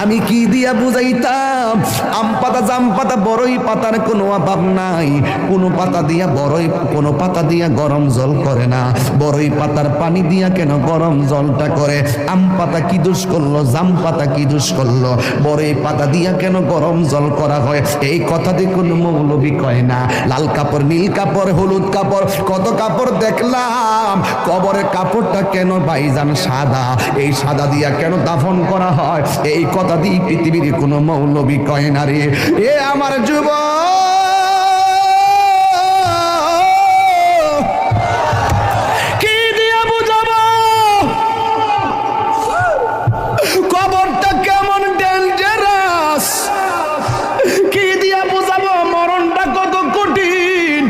আমি কি দিয়া বুঝাইতাম? আম পাতা, জাম পাতা, বড়ই পাতার কোনো অভাব নাই। কোনো পাতা দিয়া বড়ই, কোনো পাতা দিয়া গরম জল করে না। বড়ই পাতার পানি দিয়া কেন গরম জলটা করে? আম পাতা কি দোষ করলো? জাম পাতা কি দোষ করলো? বড়ই পাতা দিয়া কেন গরম জল করা হয়? এই কথা দিয়ে কোনো মৌলবি কয় না। লাল কাপড়, নীল কাপড়, হলুদ কাপড়, কত কাপড় দেখলাম। কবরের কাপড়টা কেন ভাইজান সাদা? এই সাদা দিয়া কেন দাফন করা হয়? এই কথা দিয়ে পৃথিবীর কোনো মৌলবি কয় না রে। এ আমার যুবক, কবরটা কেমন ডেঞ্জারাস, কি দিয়া বুঝাবো? মরণটা কত কঠিন,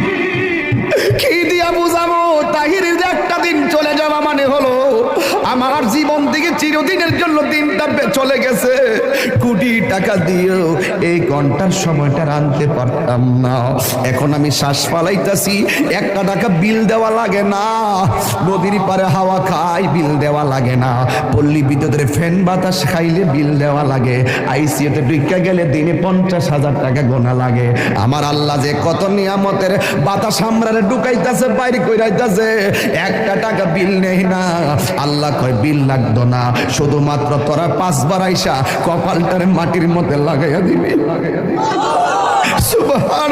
কি দিয়া বুঝাবো? তাহিরের একটা দিন চলে যাওয়া মানে হলো আমার জীবন থেকে চিরদিনের জন্য দিনটা চলে গেছে। কোটি টাকা দিয়েও এই ঘন্টার সময়টা আনতে পারতাম না। এখন আমি শ্বাস ফালাইতেছি, 1 টাকা বিল দেওয়া লাগে না। নদীর পারে হাওয়া খাই, বিল দেওয়া লাগে না। পল্লী বিদ্যুতের ফ্যান বাতাস খাইলে বিল দেওয়া লাগে। আইসিইউতে ঢুকে গেলে দিনে 50,000 টাকা গোনা লাগে। আমার আল্লাহ যে কত নিয়ামতের বাতাস আমরারে ঢুকাইতেছে, বাইরে কইরাইতেছে, 1 টাকা বিল নেই না। আল্লাহ কয় বিল লাগতো না, শুধুমাত্র তোরা 5 বার আইসা কপালটারে মাটির মধ্যে লাগাইয়া দিবি। সুবহানাল্লাহ।